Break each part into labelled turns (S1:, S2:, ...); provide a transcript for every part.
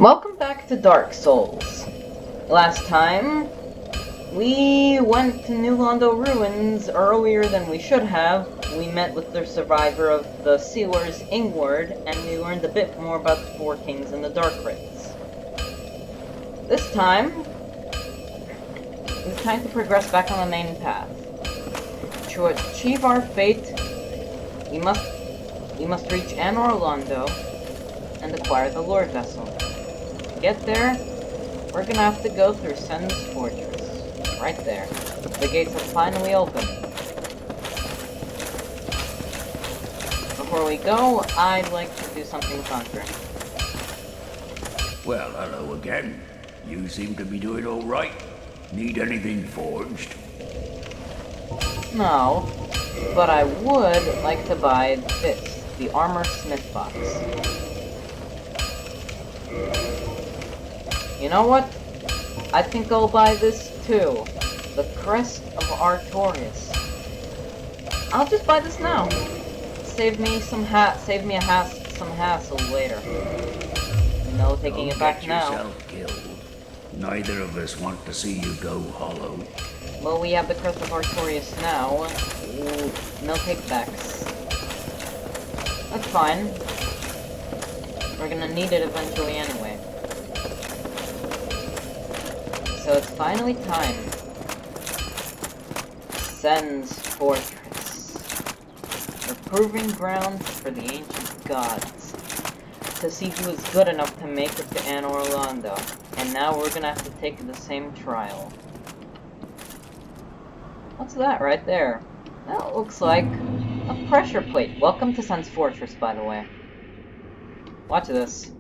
S1: Welcome back to Dark Souls. Last time, we went to New Londo Ruins earlier than we should have. We met with the survivor of the Sealers, Ingward, and we learned a bit more about the Four Kings and the Dark Rits. This time, it's time to progress back on the main path. To achieve our fate, we must reach Anor Londo and acquire the Lord Vessel. To get there, we're gonna have to go through Sen's Fortress. Right there. The gates have finally opened. Before we go, I'd like to do something with Andre.
S2: Well, hello again. You seem to be doing all right. Need anything forged?
S1: No, but I would like to buy this, the Armor Smith Box. You know what? I think I'll buy this too. The Crest of Artorias. I'll just buy this now. Save me some some hassle later. No taking it back now.
S2: Don't get yourself killed. Neither of us want to see you go hollow.
S1: Well, we have the Crest of Artorias now. Ooh, no takebacks. That's fine. We're gonna need it eventually anyway. So it's finally time. Sen's Fortress. The proving ground for the ancient gods. To see who is good enough to make it to Anor Londo. And now we're gonna have to take the same trial. What's that right there? That looks like a pressure plate. Welcome to Sen's Fortress, by the way. Watch this.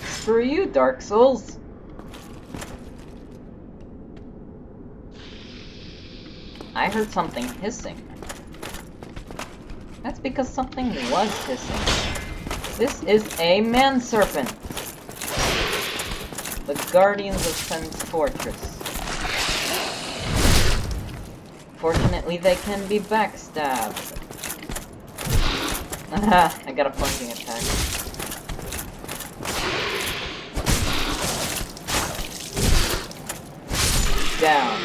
S1: Screw you, Dark Souls. I heard something hissing. That's because something was hissing. This is a man-serpent. The guardians of Sen's Fortress. Fortunately, they can be backstabbed. Aha, I got a plunging attack. Down.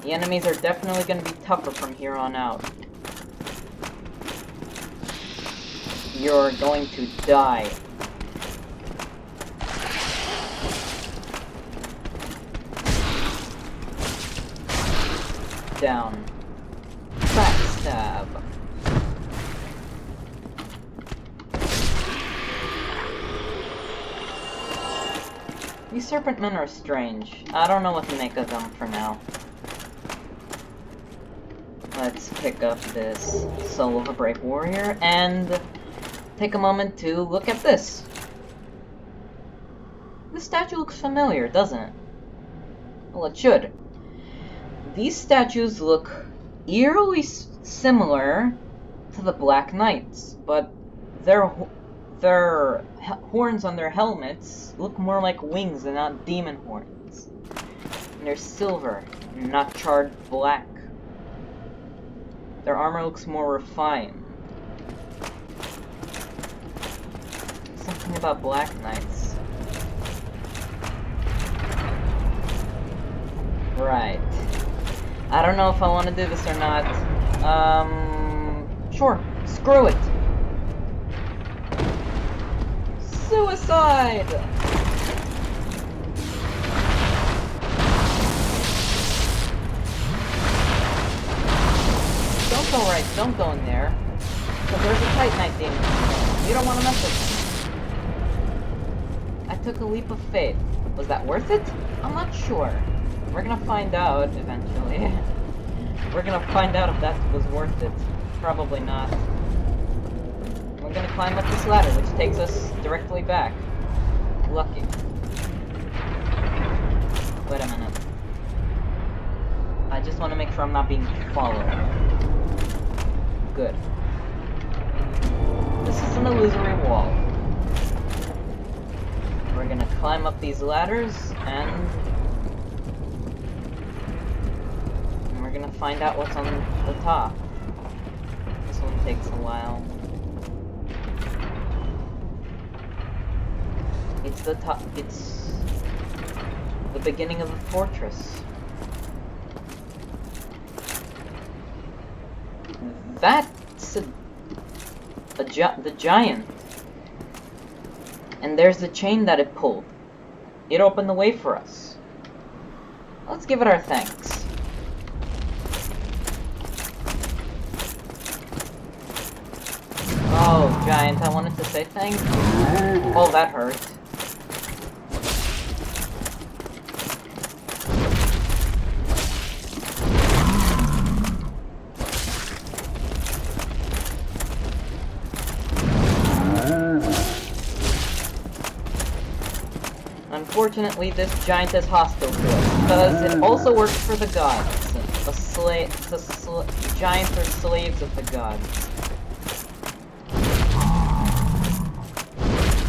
S1: The enemies are definitely going to be tougher from here on out. You're going to die. Down. Backstab. These serpent men are strange. I don't know what to make of them for now. Let's pick up this Soul of a Brave Warrior and take a moment to look at this. This statue looks familiar, doesn't it? Well, it should. These statues look eerily similar to the Black Knights, but their horns on their helmets look more like wings and not demon horns. And they're silver, not charred black. Their armor looks more refined. Something about Black Knights. Right. I don't know if I want to do this or not. Sure. Screw it. Suicide! Don't go in there. Because there's a Titanite demon in there. You don't want to mess with him. I took a leap of faith. Was that worth it? I'm not sure. We're gonna find out eventually. We're gonna find out if that was worth it. Probably not. We're gonna climb up this ladder, which takes us directly back. Lucky. Wait a minute. I just want to make sure I'm not being followed. Good. This is an illusory wall. We're gonna climb up these ladders, and we're gonna find out what's on the top. This one takes a while. It's the top. It's the beginning of a fortress. That's the giant. And there's the chain that it pulled. It opened the way for us. Let's give it our thanks. Oh, giant, I wanted to say thank you. Oh, that hurt. Unfortunately, this giant is hostile to us, because it also works for the gods. Giants are slaves of the gods.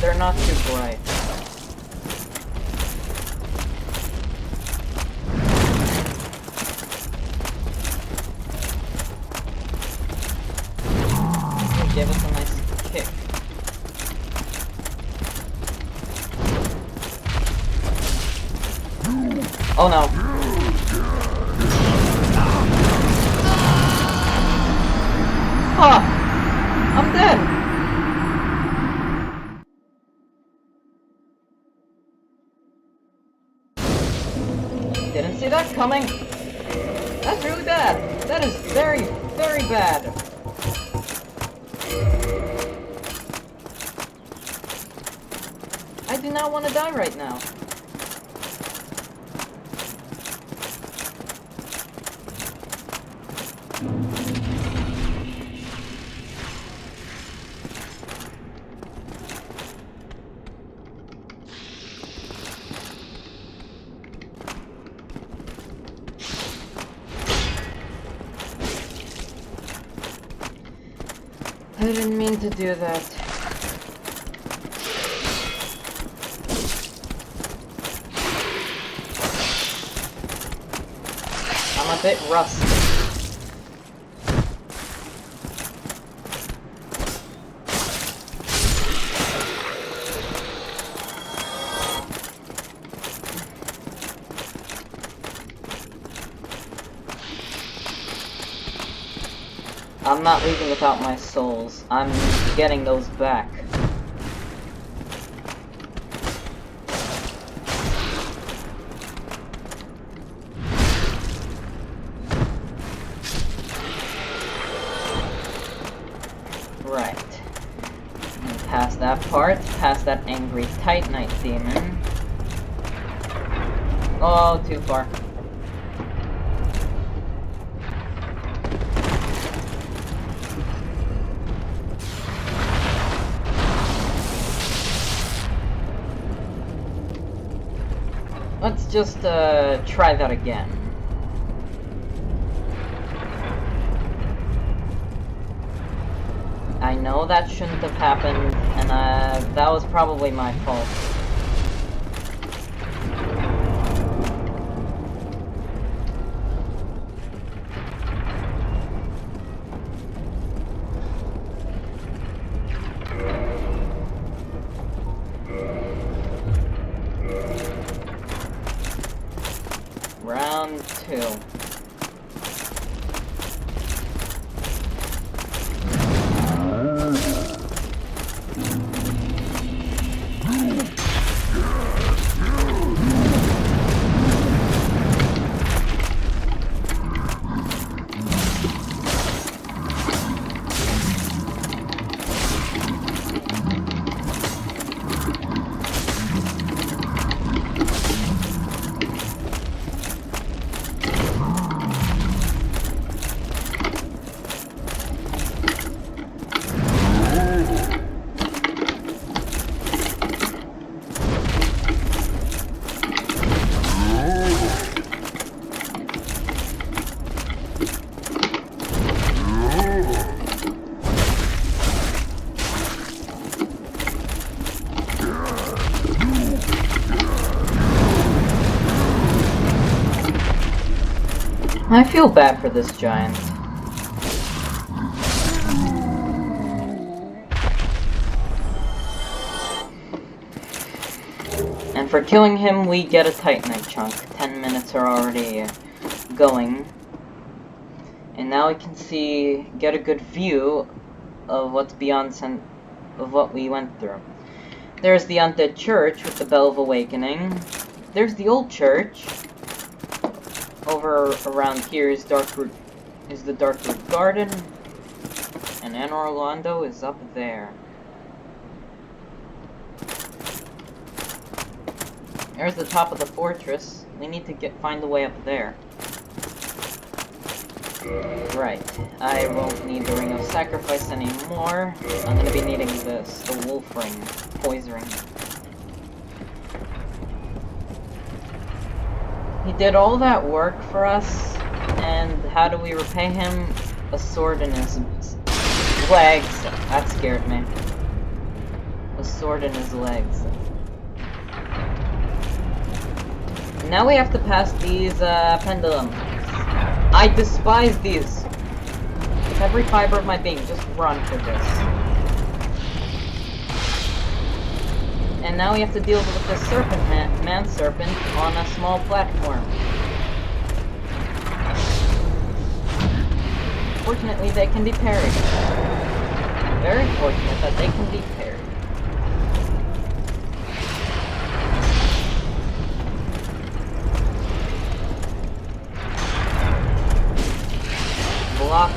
S1: They're not too bright. He gave us a nice kick. Oh no. Ah! I'm dead! Didn't see that coming. That's really bad. That is very, very bad. I do not want to die right now. I didn't mean to do that. I'm a bit rusty. I'm not leaving without my souls. I'm getting those back. Right. And past that part, past that angry Titanite demon. Oh, too far. Let's just try that again. I know that shouldn't have happened, and that was probably my fault. Round 2. I feel bad for this giant. for killing him, we get a Titanite chunk. 10 minutes are already going. And now we can get a good view of what's beyond of what we went through. There's the Undead Church with the Bell of Awakening. There's the old church. Over around here is the Darkroot Garden. And Anor Londo is up there. There's the top of the fortress. We need to find a way up there. Right. I won't need the Ring of Sacrifice anymore. I'm gonna be needing this, the Wolf Ring, Poise Ring. He did all that work for us, and how do we repay him? A sword in his legs. That scared me. A sword in his legs. Now we have to pass these pendulums. I despise these. With every fiber of my being, just run for this. And now we have to deal with this man-serpent on a small platform. Fortunately, they can be parried. Very fortunate that they can be parried. Block.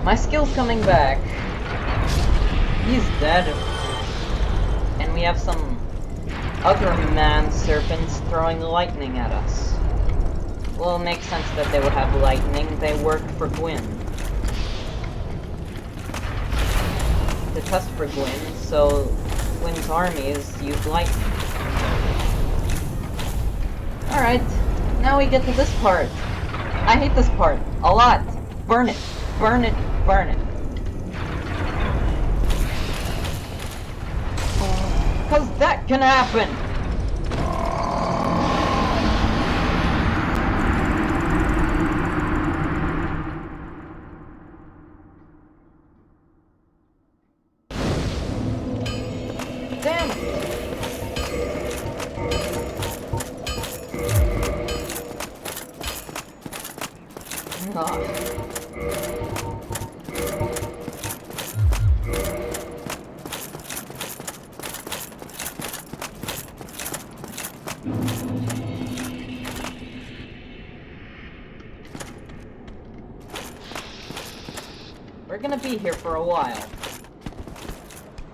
S1: My skill's coming back. He's dead. And we have some other man-serpents throwing lightning at us. Well, it makes sense that they would have lightning. They work for Gwyn. To test for Gwyn, so Gwyn's armies use lightning. Alright, now we get to this part. I hate this part a lot. Burn it, burn it, burn it. 'Cause that can happen! Damn it! We're gonna be here for a while. I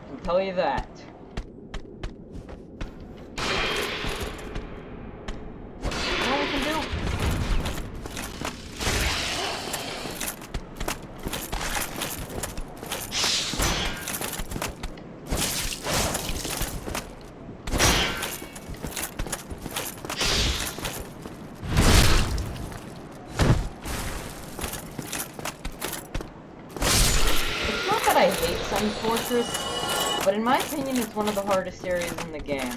S1: can tell you that. You know what we can do? I hate Sun Fortress, but in my opinion it's one of the hardest areas in the game.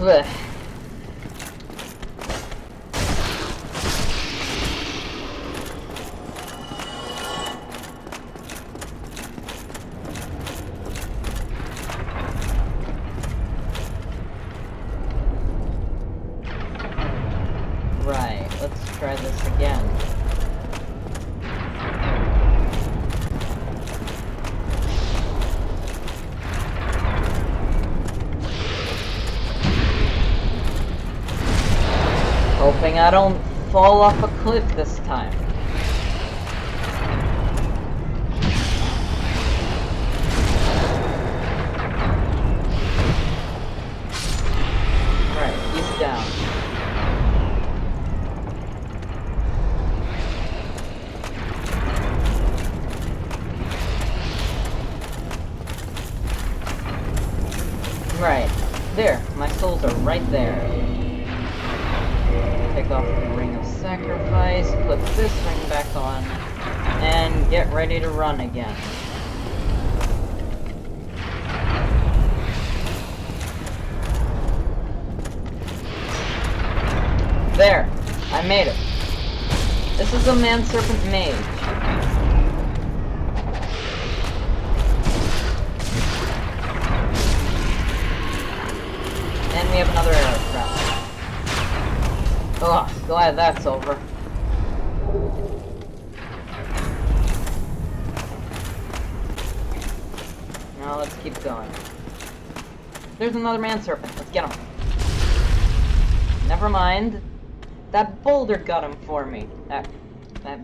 S1: Blech. Right, let's try this again. Hoping I don't fall off a cliff this time. Right, he's down. Right, there, my souls are right there. Take off the Ring of Sacrifice, put this ring back on, and get ready to run again. There! I made it. This is a man-serpent mage. And we have another arrow trap. Oh, glad that's over. Now let's keep going. There's another man-serpent. Let's get him. Never mind. That boulder got him for me. That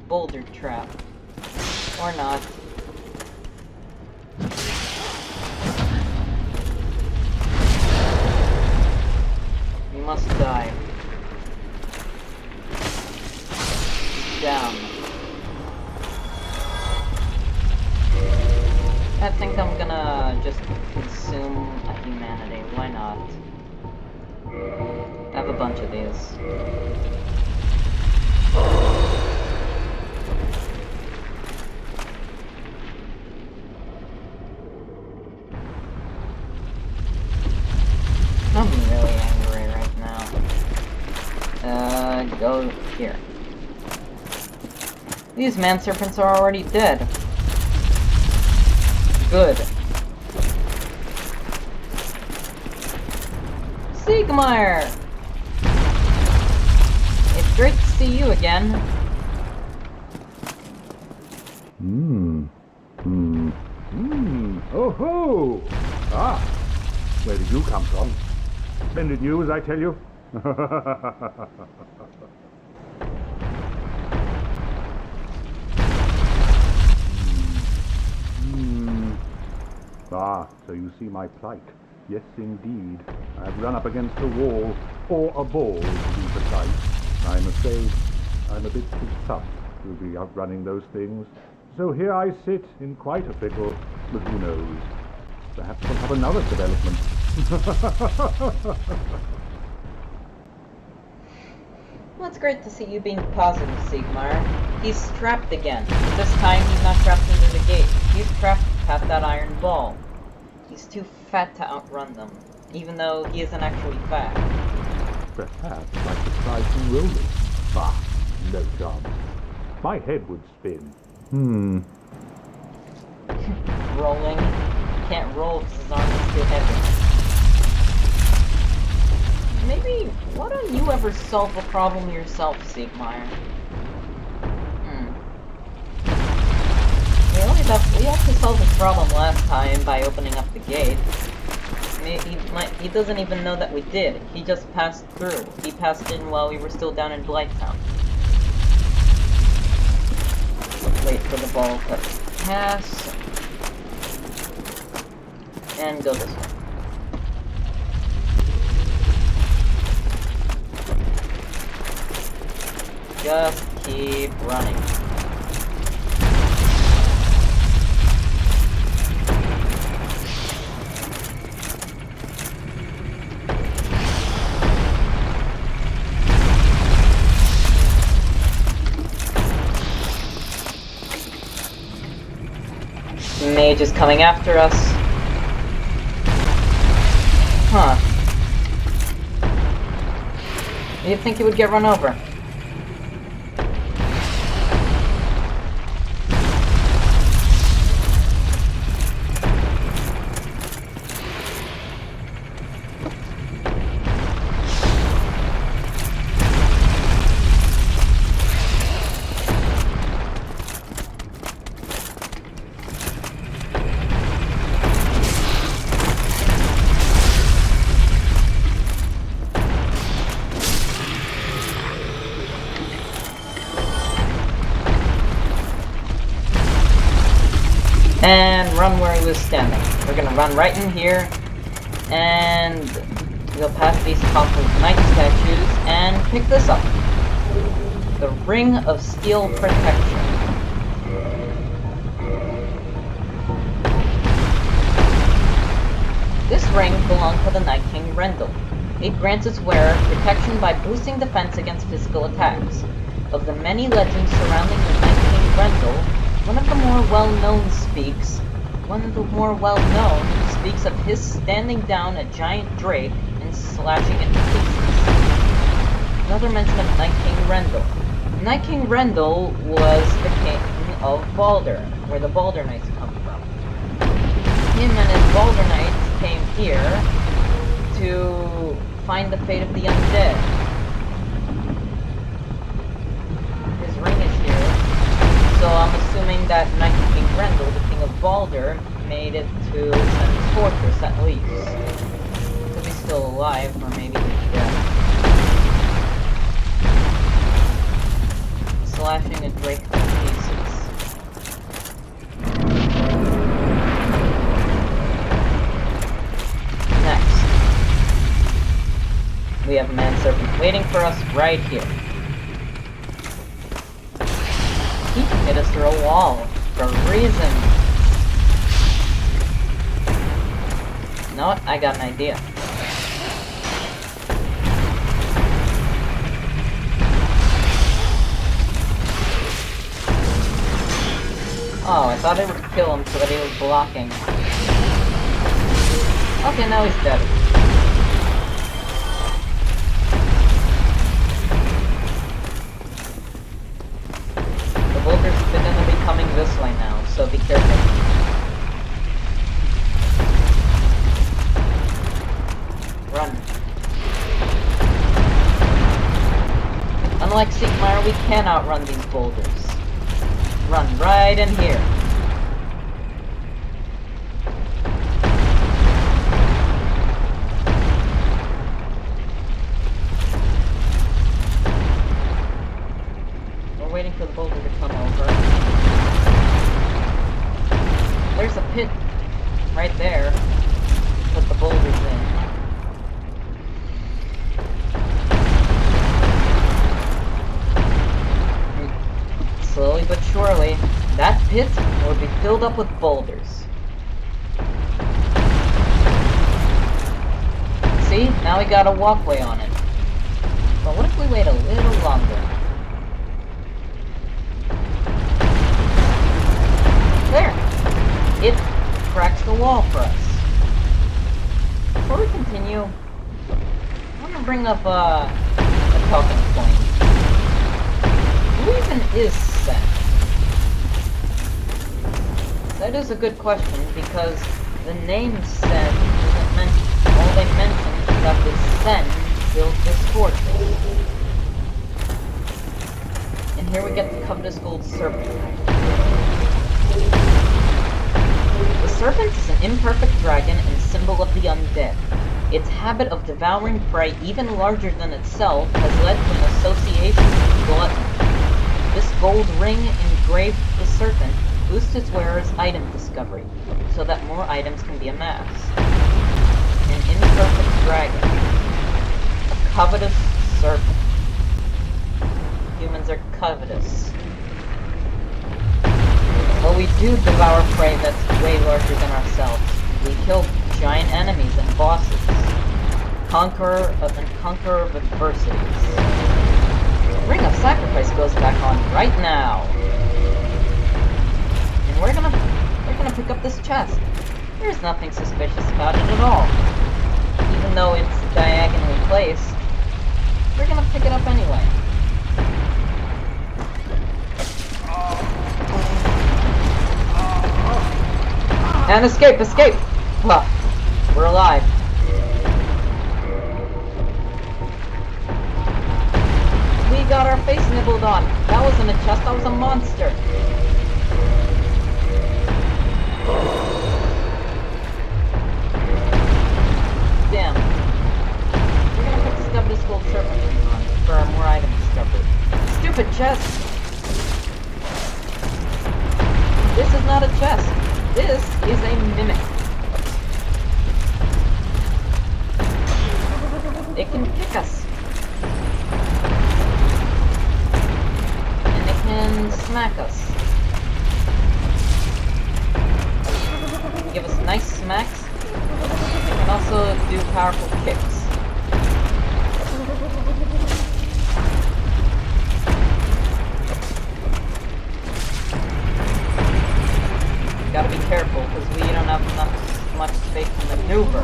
S1: boulder trap. Or not. You must die. Down. I think I'm gonna just consume a humanity. Why not? I have a bunch of these. I'm really angry right now. Go here. These man-serpents are already dead. Good. Siegmeyer! It's great to see you again.
S3: Oh ho! Ah, where did you come from? Splendid news, I tell you. Ah, so you see my plight. Yes, indeed. I've run up against a wall, or a ball, to be precise. I'm afraid I'm a bit too tough to be outrunning those things. So here I sit in quite a pickle, but who knows? Perhaps we'll have another development.
S1: Well, it's great to see you being positive, Siegmeyer. He's trapped again, but this time he's not trapped under the gate. He's trapped past that iron ball. He's too fat to outrun them, even though he isn't actually fat.
S3: Perhaps I could try some rolling. Bah, no chance. My head would spin.
S1: Rolling? He can't roll because his arm is too heavy. Maybe, why don't you ever solve a problem yourself, Siegmeyer? We actually solved this problem last time by opening up the gate. He doesn't even know that we did. He just passed through. He passed in while we were still down in Blighttown. Let's wait for the ball to pass. And go this way. Just keep running. Mage is coming after us. Huh. You'd think he would get run over. And run where he was standing. We're gonna run right in here, and go past these toppled knight statues, and pick this up. The Ring of Steel Protection. This ring belonged to the Night King Rendell. It grants its wearer protection by boosting defense against physical attacks. Of the many legends surrounding the Night King Rendell, one of the more well-known speaks of his standing down a giant drake and slashing it to pieces. another mention of Night King Rendel. Night King Rendel was the king of Baldur, where the Baldur Knights come from. Him and his Baldur Knights came here to find the fate of the undead. His ring is here, so I'm assuming that Night King Rendel, the king of Baldur, made it to Sen's fortress at least. Could be still alive, or maybe he's dead. Slashing a drake to pieces. Next, we have a manservant waiting for us right here. He can hit us through a wall for a reason. You know what? I got an idea. Oh, I thought it would kill him so that he was blocking. Okay, now he's dead. The boulders are gonna be coming this way now, so be careful. Run. Unlike Sigmar, we can outrun these boulders. Run right in here. We're waiting for the boulder to come over. There's a pit right there. Put the boulders in. Slowly but surely, that pit will be filled up with boulders. See? Now we got a walkway on it. But what if we wait a little longer? There! It cracks the wall for us. Before we continue, I want to bring up a talking point. Who even is Sen? That is a good question, because the name Sen isn't mentioned. All they mention is that the Sen built this fortress. And here we get the covetous gold serpent. The serpent is an imperfect dragon and symbol of the undead. Its habit of devouring prey even larger than itself has led to an association with gluttony. This gold ring engraved with the serpent boosts its wearer's item discovery, so that more items can be amassed. An imperfect dragon. A covetous serpent. Humans are covetous. Well, we do devour prey that's way larger than ourselves. We kill giant enemies and bosses. Conqueror of adversities. Ring of Sacrifice goes back on right now. And we're gonna pick up this chest. There's nothing suspicious about it at all. Even though it's diagonally placed, we're gonna pick it up anyway. And escape! Escape! Well, we're alive. We got our face nibbled on. That wasn't a chest, that was a monster. Damn. We're gonna put this covetous gold serpent on for more item discovery. Stupid chest! This is not a chest. This is a mimic. It can kick us. And it can smack us. Give us nice smacks. It can also do powerful kicks. Gotta be careful, because we don't have much space to maneuver.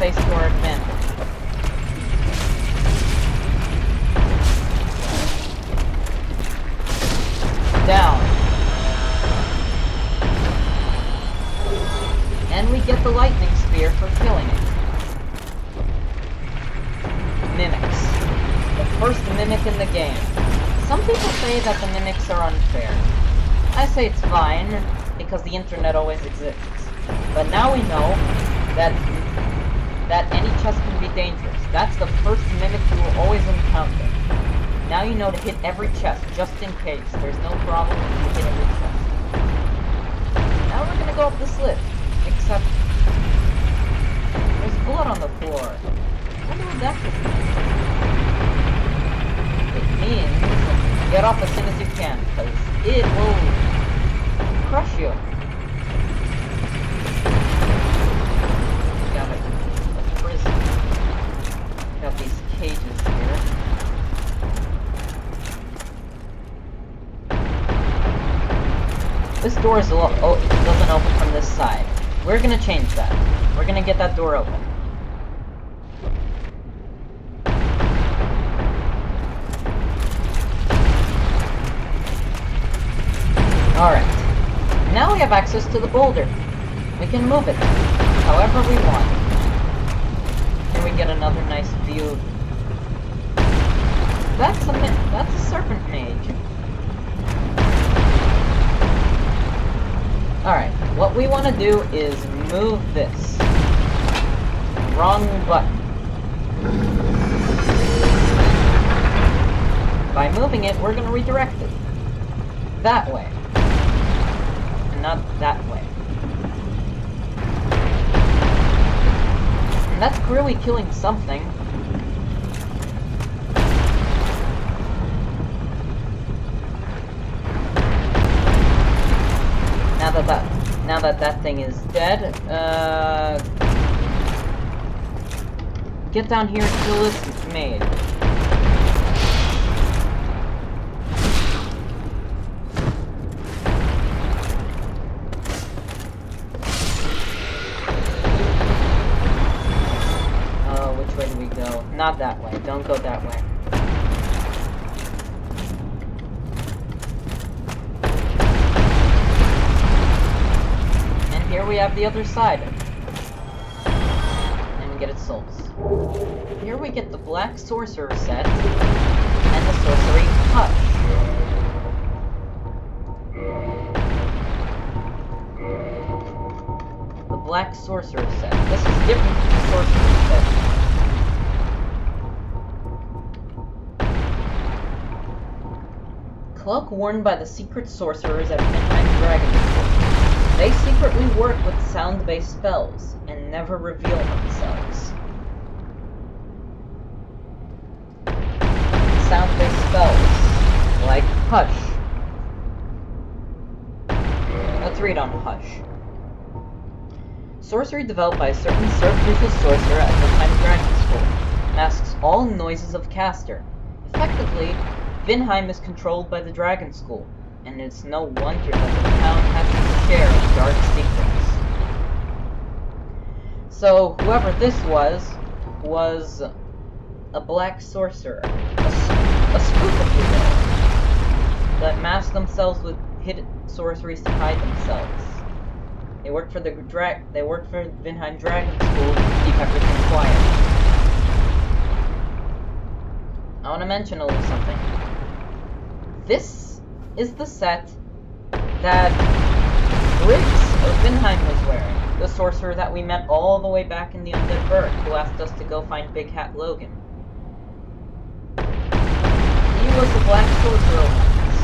S1: face to our advantage. Down. And we get the lightning spear for killing it. Mimics. The first mimic in the game. Some people say that the mimics are unfair. I say it's fine, because the internet always exists. But now we know that any chest can be dangerous. That's the first mimic you will always encounter. Now you know to hit every chest, just in case. There's no problem if you hit every chest. Now we're gonna go up this lift. Except, there's blood on the floor. I wonder what that could mean. It means, get off as soon as you can, because it will crush you. Got a prison. Got these cages here. This door is doesn't open from this side. We're gonna change that. We're gonna get that door open. Alright. Now we have access to the boulder. We can move it however we want. Here we get another nice view. That's a serpent mage. Alright, what we want to do is move this. Wrong button. By moving it, we're going to redirect it. That way. And not that way. And that's clearly killing something. Now that thing is dead, get down here and kill this maid. Which way do we go? Not that way. Don't go that way. Here we have the other side. And we get its souls. Here we get the Black Sorcerer set and the Sorcery Hush. The Black Sorcerer set. This is different from the Sorcerer set. Cloak worn by the secret sorcerers at Vinheim Dragon School. They secretly work with sound-based spells, and never reveal themselves. Sound-based spells, like Hush. Let's read on Hush. Sorcery developed by a certain surreptitious sorcerer at Vinheim Dragon School. Masks all noises of caster. Effectively, Vinheim is controlled by the Dragon School. And it's no wonder that the town has to share dark secrets. So, whoever this was a black sorcerer, a spook if you will, that masked themselves with hidden sorceries to hide themselves. They worked for Vinheim Dragon School to keep everything quiet. I want to mention a little something. This is the set that Griggs of Vinheim was wearing. The sorcerer that we met all the way back in the Undead Bird, who asked us to go find Big Hat Logan. He was the Black Sorcerer once.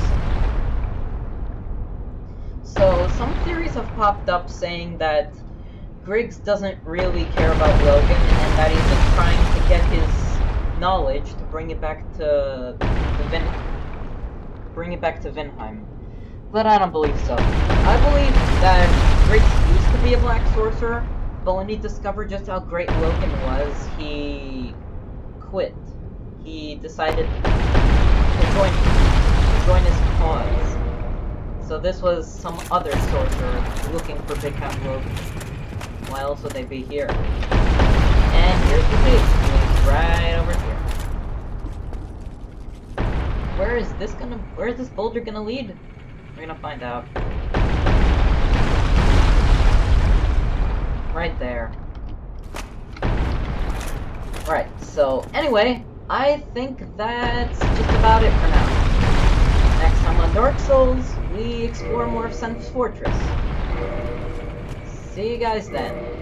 S1: So, some theories have popped up saying that Griggs doesn't really care about Logan, and that he's just trying to get his knowledge to bring it back to Vinheim. But I don't believe so. I believe that Griggs used to be a black sorcerer, but when he discovered just how great Logan was, he quit. He decided to join his cause. So this was some other sorcerer looking for Big Hat Logan. Why else would they be here? And here's the cave. It's right over here. Where is this boulder gonna lead? We're gonna find out. Right there. Right, so anyway, I think that's just about it for now. Next time on Dark Souls, we explore more of Sen's Fortress. See you guys then.